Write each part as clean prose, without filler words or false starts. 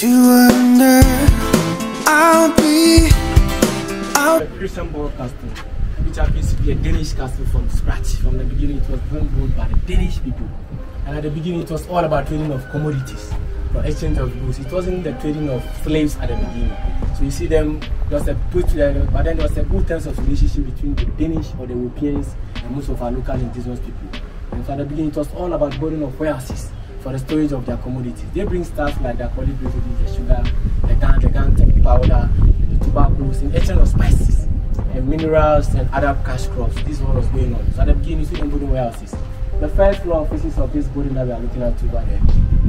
to wonder, I'll be The Christian Ball Castle, which happens to be a Danish castle from scratch. From the beginning, it was built by the Danish people. And at the beginning, it was all about trading of commodities, for exchange of goods. It wasn't the trading of slaves at the beginning. So you see them, there was a but then there was a good terms of relationship between the Danish or the Europeans and most of our local indigenous people. And so at the beginning, it was all about building of warehouses for the storage of their commodities. They bring stuff like the alcoholic beverages, the sugar, the gun powder, the tobaccos, in exchange of spices, and minerals and other cash crops. This is what was going on. So at the beginning, you see them building warehouses. The first floor faces of this building that we are looking at over there.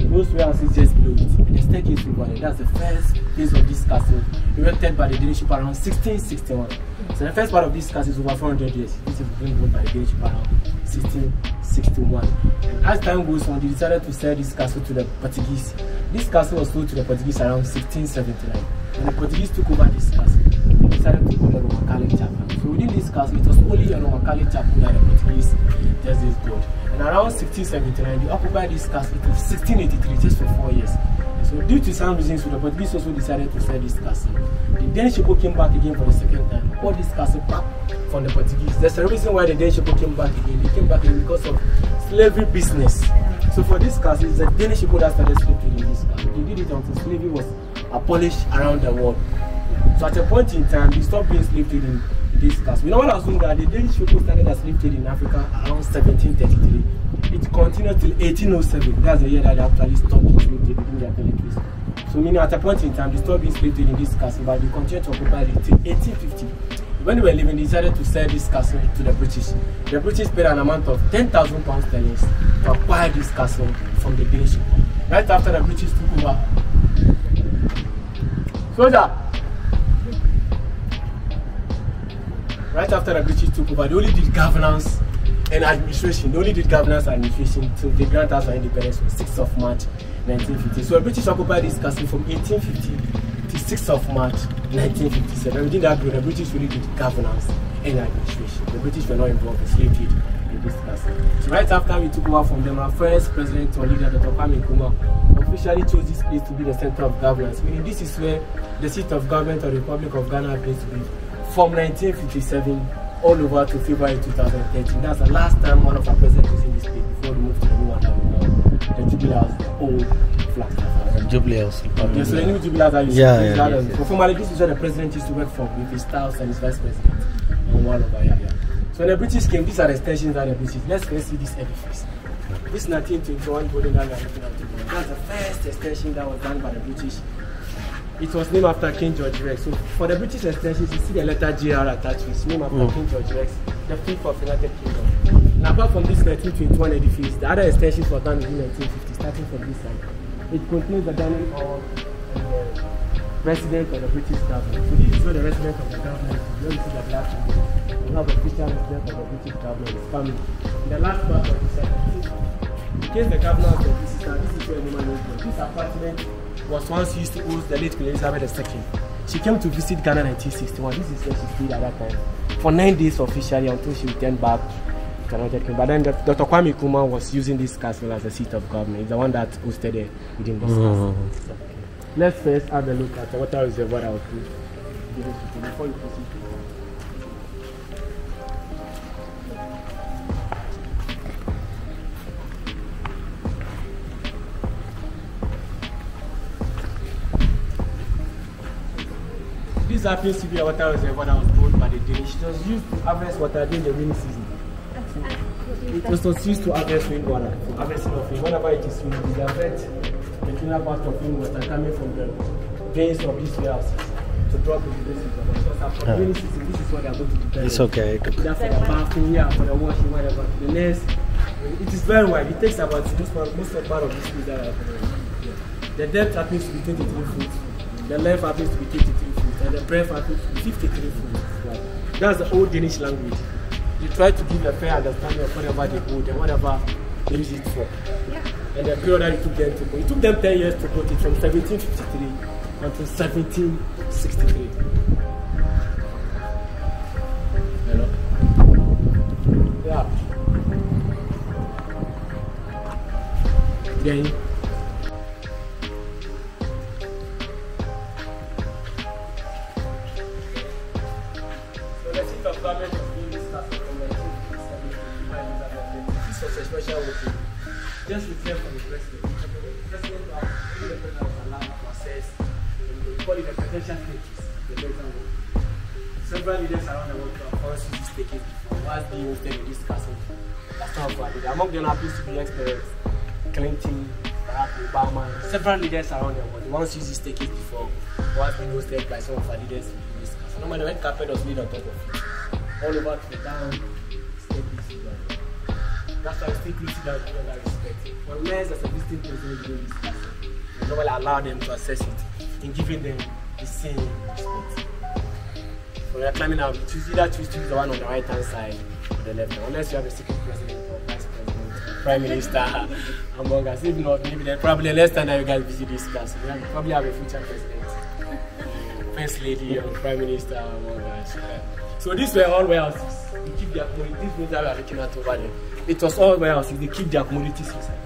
Those warehouses just below it. And the staircase over there. That's the first phase of this castle, erected by the Danish people around 1661. So the first part of this castle is over 400 years. This is being built by the Danish people around 1661. And as time goes on, they decided to sell this castle to the Portuguese. This castle was sold to the Portuguese around 1679. When the Portuguese took over this castle, they decided to build a Roman Catholic chapel. So within this castle, it was only a Roman Catholic chapel that the Portuguese just this good. And around 1679, they occupied this castle to 1683, just for 4 years. So due to some reasons, the Portuguese also decided to sell this castle. The Danish people came back again for the second time, bought this castle back from the Portuguese. There's a reason why the Danish people came back again. They came back again because of slavery business. So for this castle, it's the Danish people that started slave trading in this castle. They did it until slavery was abolished around the world. So at a point in time, they stopped being slave trading in this castle. You know what I was doing that? The Danish people started as slave trading in Africa around 1733. It continued till 1807. That's the year that they actually stopped being slave trading in their territories. So meaning at a point in time, they stopped being slave trading in this castle, but they continued to occupy it till 1850. When they were leaving, they decided to sell this castle to the British. The British paid an amount of 10,000 pounds sterling to acquire this castle from the Danish people. Right after the British took over. Soldier! Right after the British took over, they only did governance and administration. They only did governance and administration till they granted us our independence on 6th of March 1950. So the British occupied this castle from 1850 to 6th of March 1957. Within that period, the British really did governance and administration. The British were not involved in slave trade in this castle. So right after we took over from them, our first president or leader, Dr. Kwame Nkrumah, officially chose this place to be the center of governance. Meaning this is where the seat of government of the Republic of Ghana happens to be. From 1957 all over to February 2013. That's the last time one of our presidents was in this place before we moved to the new one that we call the Jubilee House, the old Flagstaff. Jubilee House. Yes, so the new Jubilee House that you see. Yes. Formally, this is where the president used to work for with his spouse and his vice president. And one over here. So when the British came, these are the extensions that the British. Let's first see this edifice. This 1921 building that we are looking at today. That's the first extension that was done by the British. It was named after King George Rex. So for the British extensions, you see the letter GR attached. It's named after King George Rex, the 5th of United Kingdom. And apart from this 1921 edifice, the other extensions were done in 1950, starting from this side. It contains the dining hall and the residence of the British government. So this is where the residence of the government is. Where you see the black window. We have the official residence of the British government, his family. In the last part of this side, in case the governor of the British side, this is where Numa lives. This apartment was once used to host the late Queen Elizabeth II. She came to visit Ghana in 1961. This is where she stayed at that time for 9 days officially until she returned back to United Kingdom. But then Dr. Kwame Nkrumah was using this castle as a seat of government. He's the one that hosted it within this castle. Okay. Let's first have a look at the water reservoir that was built before you proceed. This happens to be a water reservoir that was built by the Danish. It was used to harvest water during the rainy season. It was used to harvest rainwater, harvesting of rain. Whenever it is windy, they avert the cleaner part of rainwater coming from the veins of these warehouses to drop into this reservoir. Because after rainy season, this is what they are going to depend on. It's okay. That's for the bathing, yeah, for the washing, whatever. The next, it is very wide. It takes about most of part of this place that are The depth happens to be 23 feet. The length happens to be 23 feet. And the breadth happens to be 53 feet. That's the old Danish language. They try to give a fair understanding of whatever they build and whatever they use it for. And the period that it took them to build. It took them 10 years to build it from 1753 until 1763. Hello? Yeah. Then government was being discussed from 1975. This was a special working. Just return from the president. The president was allowed to access, we call it a potential status, the better work. Several leaders around the world have also used status before. Whilst being hosted in this castle, that's not valid. Among them happens to be ex-presidents Clinton, Barack Obama, several leaders around the world. Once used this status before, whilst being hosted by some of our leaders in this castle. Normally, the red carpet was laid on top of it. All over to the down, status. That's why secrecy does not get respect. Unless there's a distinct president doing this castle, we normally allow them to access it in giving them the same respect. So we are climbing out. Choose the one on the right hand side or the left hand. Unless you have a secret president or vice president, prime minister among us. If not, maybe then probably the next time that you guys visit this castle, we probably have a future president, first lady or prime minister among us. So these were all warehouses. They keep their communities. These ones that we are looking at over there. It was all warehouses. They keep their communities inside.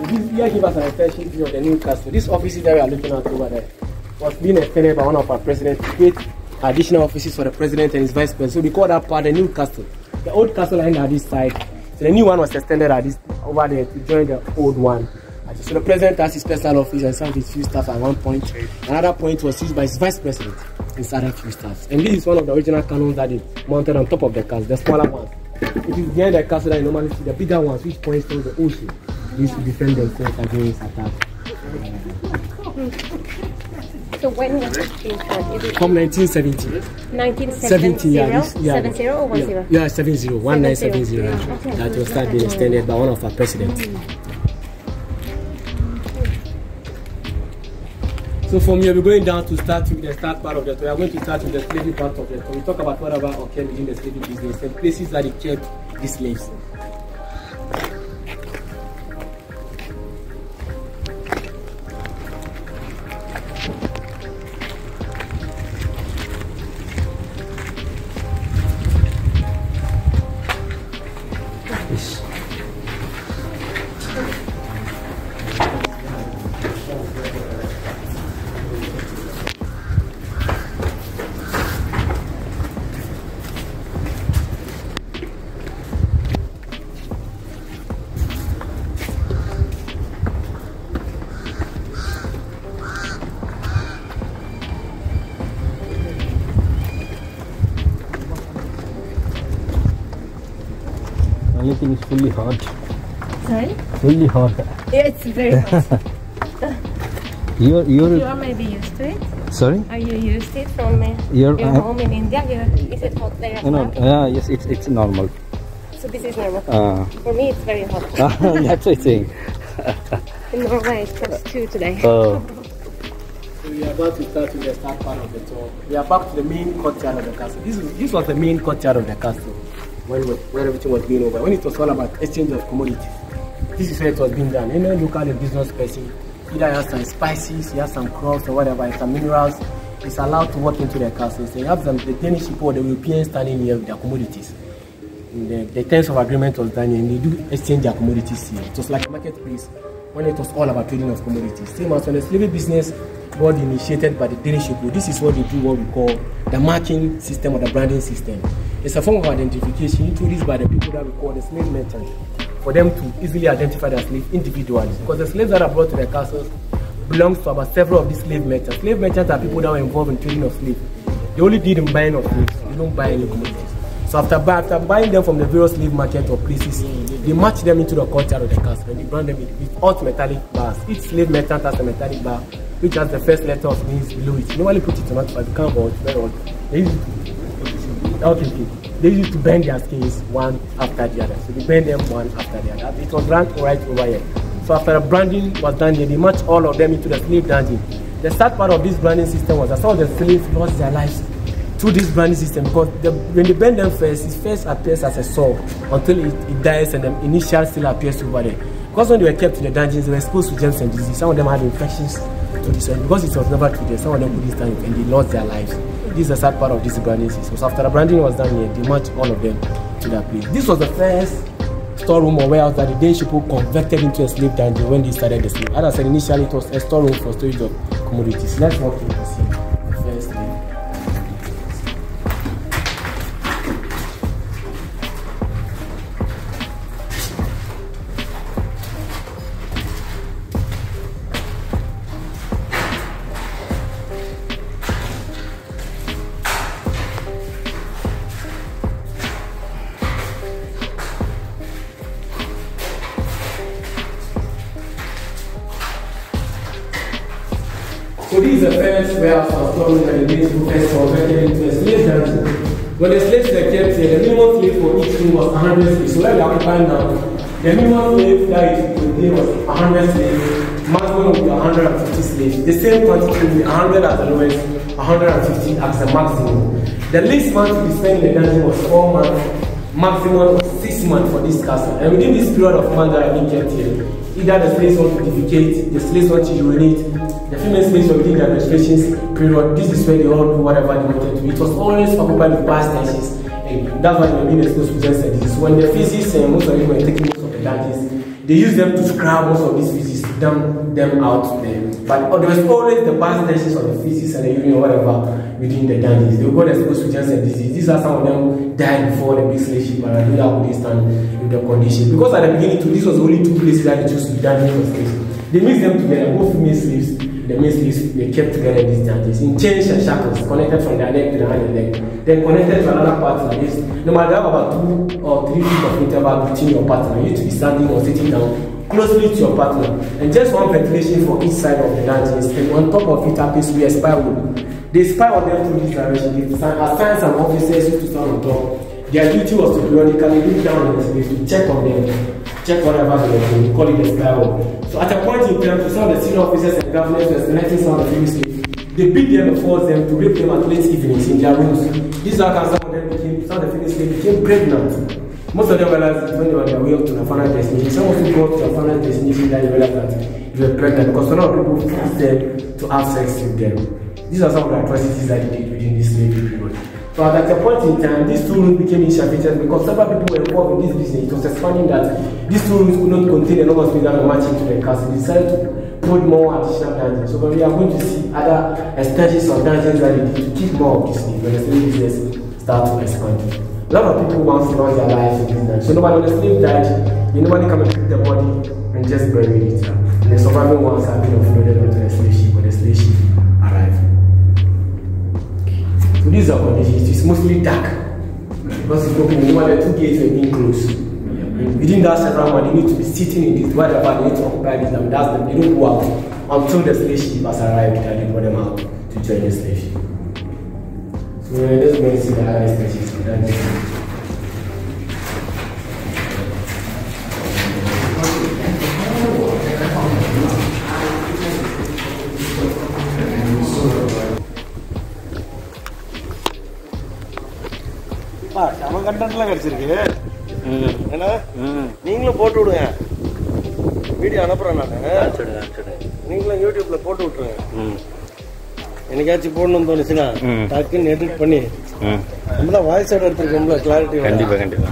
Here give us an extension view of the new castle. This office that we are looking at over there was being extended by one of our presidents to create additional offices for the president and his vice president. So we call that part the new castle. The old castle lying at this side. So the new one was extended at this over there to join the old one. So the president has his personal office and some of his few staff at one point. Another point was used by his vice president and other few staffs. And this is one of the original cannons that they mounted on top of the castle, the smaller ones. It is behind the castle that you normally see the bigger ones, which points towards the ocean. These to defend themselves against attack. So when was it being started? From 1970. 1970, yeah. 70 or 10? Yeah, 70, 1970. That was started being extended by one of our presidents. So from here we're going down to start with the start part of the tour. We are going to start with the slavery part of the tour. We talk about whatever occurred within the slavery business and places that they kept the slaves. Anything is fully hot. Sorry? Fully hot. Yeah, it's very hot. You are maybe used to it? Sorry? Are you used to it from your home in India? Is it hot there? No, yes, it's normal. So this is normal? For me it's very hot. That's what I'm saying. In Norway it's +2 today. So we are about to start with the start part of the tour. We are back to the main courtyard of the castle. This was the main courtyard of the castle when everything was being over. When it was all about exchange of commodities. This is where it was being done. Any local business person, either he has some spices, he has some crops or whatever, some minerals, is allowed to walk into the castle. So you have the Danish people or the Europeans standing here with their commodities. The terms of agreement was done and they do exchange their commodities here. It was like a marketplace when it was all about trading of commodities. Same as when the slavery business was initiated by the Danish people. This is what they do, what we call the marking system or the branding system. It's a form of identification introduced by the people that we call the slave merchants, for them to easily identify their slaves individually. Because the slaves that are brought to the castles belongs to about several of these slave merchants. Slave merchants are people that were involved in trading of slaves. They only did in buying of slaves. They don't buy any commodities. So after buying them from the various slave market or places, they match them into the courtyard of the castle and they brand them with hot metallic bars. Each slave merchant has a metallic bar which has the first letter of names below it. You normally put it on not, but you can't hold, very old. They used to bend their skins one after the other. So they bend them one after the other. It was ranked right over here. So after the branding was done here, they matched all of them into the slave dungeon. The sad part of this branding system was that some of the slaves lost their lives through this branding system, because when they bend them first, it first appears as a sore until it dies and the initial still appears over there. Because when they were kept in the dungeons, they were exposed to germs and disease. Some of them had infections to this, and because it was never treated, some of them couldn't stand it and they lost their lives. This is the sad part of this branding system. So after the branding was done here, they matched all of them to that place. This was the first storeroom or warehouse that the Danish people converted into a slave dungeon when they started the slave. As I said, initially it was a storeroom for storage of commodities. Let's walk in and see the first slave. So this is the first warehouse of storeroom that the Danish people first converted into a slave dungeon. When the slaves were kept here, the minimum slave for each room was 100 slaves. So where we are occupying now, the minimum slave that is today was 100 slaves, maximum would be 150 slaves. The same quantity will be 100 as the lowest, 150 as the maximum. The least month to be spent in the dungeon was 4 months, maximum was 6 months for this castle. And within this period of months that are being kept here, either the slaves want to defecate, the slaves want to urinate, the female slaves were within the administration period. This is where they all do whatever they wanted to. It was always occupied with bad stenches, and that's why they were being exposed to germs and disease. When the feces, most of them were taking most of the dungeons, they use them to scrub most of these feces, dump them out there. But there was always the bad tensions of the feces and the urine or whatever within the dungeons. They got exposed to germs and disease. These are some of them died before the big slave ship, and I knew how they stand with the condition. Because at the beginning, too, this was only 2 places that they chose to be dungeons for slaves. They mixed them together, both female slaves, the male slaves, they kept together in these dungeons in chains and shackles, connected from their neck to the hand and leg, then connected to another part like this. No matter about 2 or 3 feet of interval between your partner, you need to be standing or sitting down closely to your partner, and just one ventilation for each side of the dungeons, and on top of it happens to be a spy wood. They spy on them through this direction. They assign some officers who to stand on top. Their duty was to periodically look down on the slaves to check on them, check whatever they were doing. We call it the spy wood. So at a point in time, some of the senior officers and governors were selecting some of the female slaves. They beat them and forced them to rape them at late evenings in their rooms. This is how some of them became, some of the female slaves became pregnant. Most of them realized that when they were on their way up to the final destination. Some of them got to the final destination that they realized that they were pregnant because a lot of people forced them to have sex with them. These are some of the atrocities that they did within this slavery period. So at a point in time, these 2 rooms became insufficient because several people were involved in this business. It was expanding that these 2 rooms could not contain enormous space that were matching to the castle. They decided to put more additional dungeons. So we are going to see other extensions of dungeons that they did to keep more of this slave when the slave business starts to expand. A lot of people once lost their lives in this dungeon. So nobody, when the slave died, nobody come and pick the body and just bury it. And the surviving ones have been offloaded onto the slave ship when the slave ship arrived. So these are conditions. It's mostly dark because it's open. The 2 gates were being closed. Within that several months, they need to be sitting in this, whatever they need to occupy this, and that's them. They don't go out until the slave ship has arrived and they put them out to join the slave ship. So we're just going to see the other extensions of that. நம்ம கண்டென்ட்லாம் கிடைச்சிருக்கு. ஏன்னா நீங்களும் போட்டு விடுங்க, video அனுப்புறேன் நான். நீங்களும் யூடியூப்ல போட்டு விட்டுருங்க. என்னைக்காச்சும் போடணும்னு தோணுச்சுன்னா டக்குன்னு எடிட் பண்ணி நம்ம தான் வாய்ஸ் ஆட் எடுத்துருக்கோம்ல, கிளாரிட்டி. கண்டிப்பா கண்டிப்பா.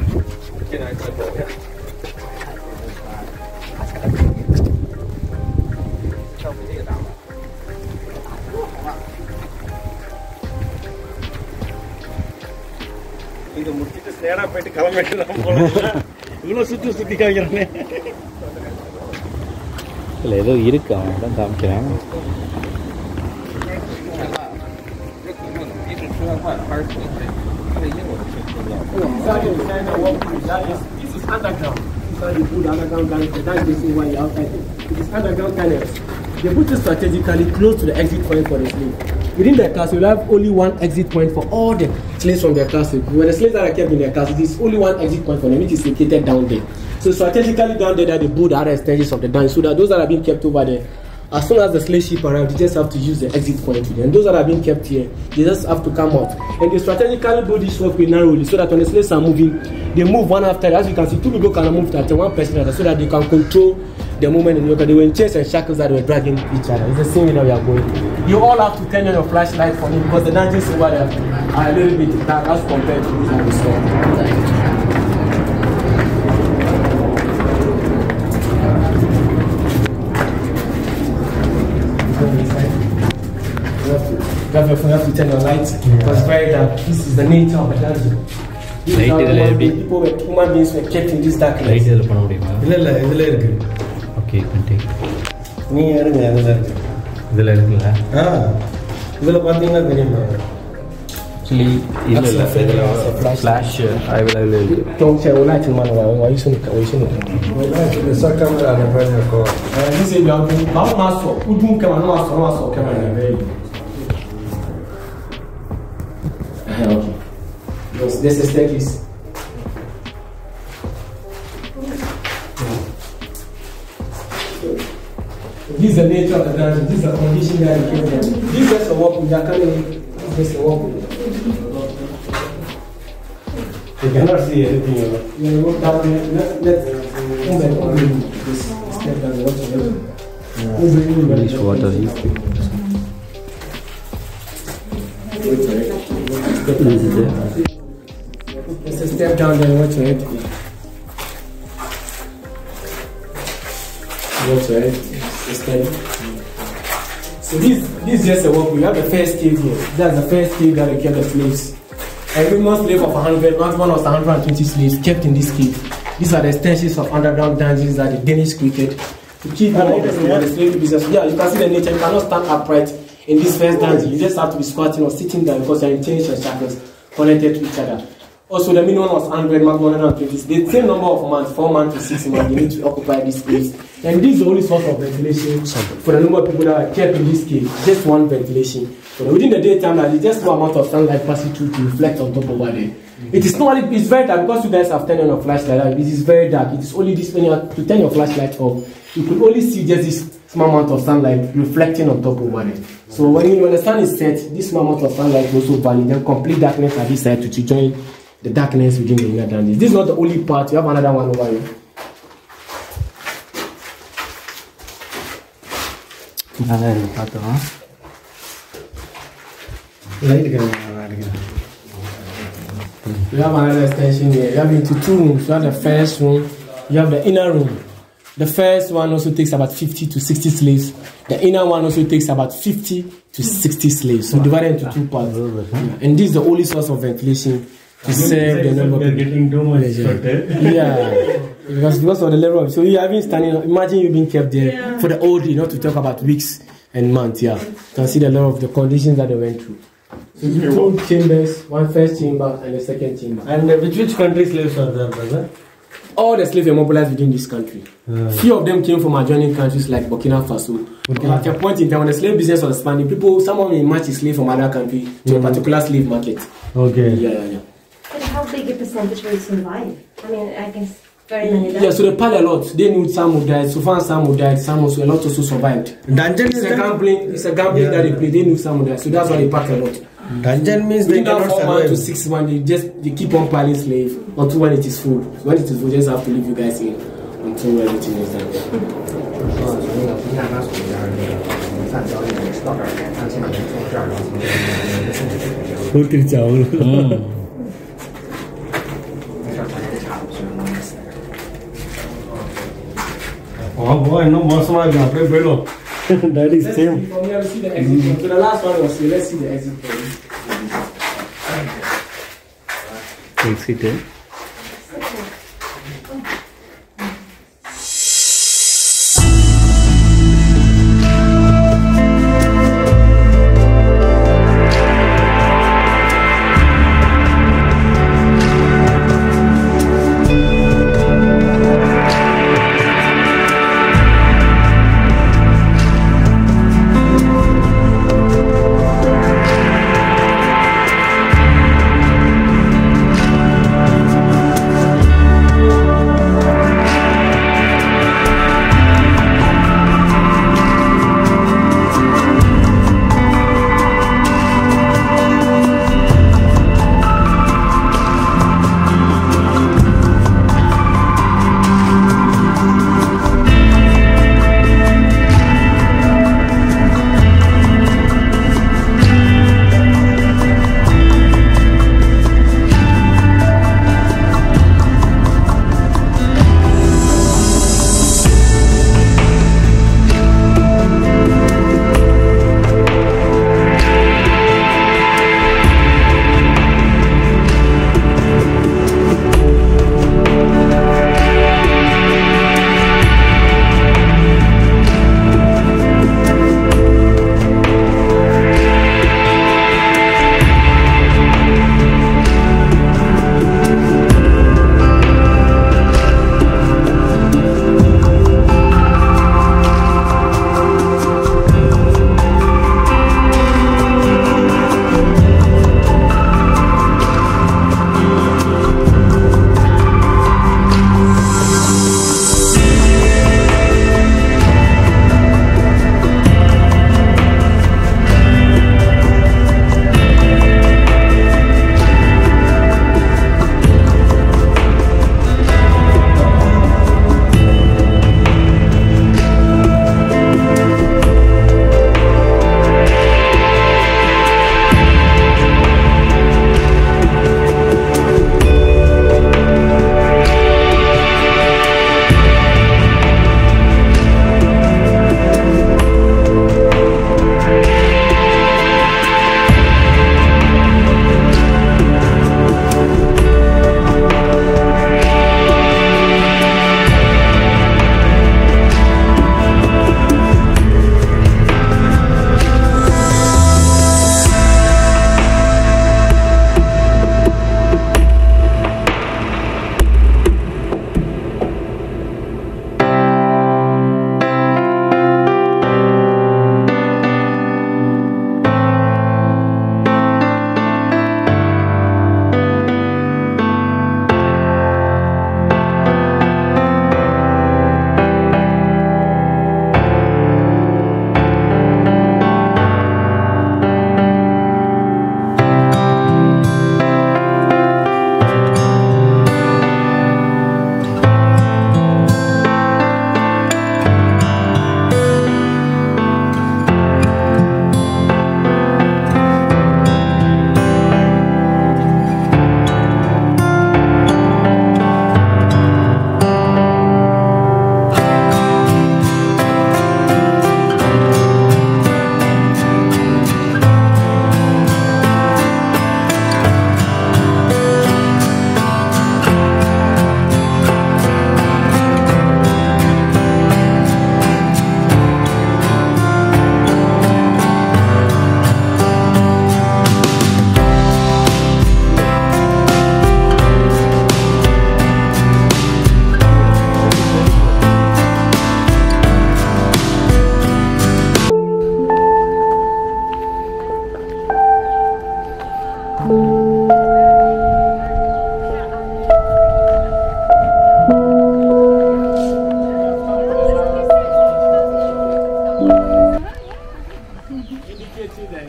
இதை முடிச்சுட்டு நேரா போயிட்டு கிளம்பிட்டு தான் போகணும். இவ்வளோ சுற்றி காமிக்கிறேன். இல்லை ஏதோ இருக்கு, அவன் தான் காமிக்கிறேன். This is underground. You put underground tunnels. That's the reason why you're outside. It is underground tunnels. They put it strategically close to the exit point for the slave. Within the castle, you have only 1 exit point for all the slaves from their castle. When the slaves that are kept in their castle, there is only 1 exit point for them, which is located down there. So strategically down there, that they build other extensions of the dungeon, so that those that are being kept over there, as soon as the slave ship arrives, they just have to use the exit point with them. And those that are being kept here, they just have to come out. And they strategically build this walkway narrowly so that when the slaves are moving, they move one after the other. As you can see, 2 people can move at 1 person at a time so that they can control the movement in the local. They were in chains and shackles that were dragging each other. It's the same way that we are going. You all have to turn on your flashlight for me because the dungeons over there are a little bit dark as compared to this one we saw. You have to turn your lights because it's very dark. This is the nature of the dungeon. People were, human beings were kept in this darkness. Light இதில் பண்ண முடியுமா? இல்லை இதில் இருக்கு. Okay கண்டிப்பாக. நீ எடுங்க, இதில் இருக்கு. இதில் இருக்குல்ல? இதில் பார்த்தீங்கன்னா தெரியுமா? ஆக்சுவலி இல்லை இதில் ஃப்ளாஷ் அதில் இருக்குது. Don't say light in manual. Why you saying? Essa câmera não vai me acordar. This is your thing. Vamos lá só. O dum que não é só câmera, velho. Okay. Yes, this is staircase. This is the nature of the dungeon. This is the condition that you came from. This is a walk. They are coming. This is a walk. You cannot see anything. You walk down there. Let's this step down. This water is. Let's step down there and watch it. works, right? So this is just a work. We have the first cave here. That's the first cave that they kept the slaves. Every month slave of 100, not one of 120 slaves kept in this cave. These are the extensions of underground dungeons that the Danish created to keep the slave business. Yeah, you can see the nature. You cannot stand upright in this first dungeon. You just have to be squatting or sitting down because you're in chains and shackles connected to each other. Also, the minimum was 100, maximum 120. The same number of months, 4 months to 6 months, you need to occupy this space. And this is the only source of ventilation for the number of people that are kept in this cave. Just one ventilation. So within the daytime, there's just no amount of sunlight passing through to reflect on top over there. It is not. It's very dark because you guys have turned on your flashlight. It is very dark. It is only this when you have to turn your flashlight off. You could only see just this small amount of sunlight reflecting on top over there. So when the sun is set, this small amount of sunlight goes so valid. Then complete darkness at this side to join the darkness within the inner dungeon. This is not the only part. You have another one over here. We have another extension here. You have into 2 rooms. You have the first room. You have the inner room. The first one also takes about 50 to 60 slaves. The inner one also takes about 50 to 60 slaves. So divided into 2 parts. And this is the only source of ventilation to serve the number of people. Getting too much. Yeah. Because of the level of, so you have been standing, imagine you being kept there for the whole day, not to talk about weeks and months. Yeah. You can see the level of the conditions that they went through. So 2 chambers, one first chamber and a second chamber. And which country slaves are there, brother? All the slaves were mobilized within this country. Few of them came from adjoining countries like Burkina Faso. At a point in time when the slave business was expanding, someone may match a slave from another country to a particular slave market. Okay. Yeah. But how big a percentage will survive? I mean, I guess very many died. Yeah, so they pile a lot. They knew some who died. So far, some who died. Some also, a lot also survived. Dungeon It's a gambling that they play. They knew some who died. So that's why they pack a lot. Dungeon means they Within cannot 4 months to survive. 6 months, they keep on piling slaves until when it is full. So when it is full, just have to leave you guys in until everything is done. That is same. From here, we see the exit. So the last one was here. Let's see the exit. Exit.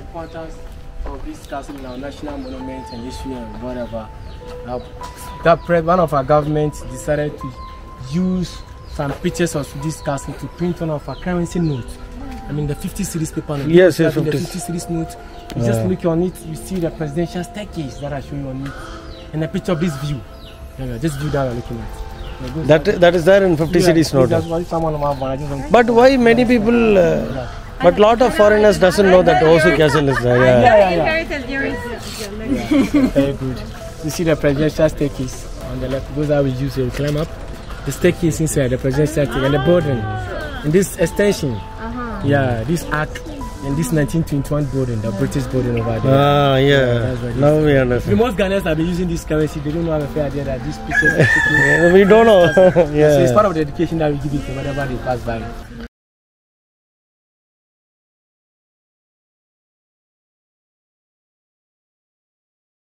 importance of this castle in our national monument and history and whatever. One of our governments decided to use some pictures of this castle to print one of our currency notes. I mean the 50 series paper note. Yes, yes, the 50 series note. You just look on it, you see the presidential staircase that I show you on it, and a picture of this view. This view that we're looking at. That is there in 50 cities note. But why many people? But lot of foreigners doesn't know that Hosur Castle is there. Very good. You see the presidential staircase on the left. Those are we use to climb up. The staircase inside the presidential staircase and the building. And this extension. This arc and this 1921 building, the British building over there. Now we understand. Most Ghanaians have been using this currency. They don't know have a fair idea that these pictures are we don't know. So it's part of the education that we give it to whenever they pass by.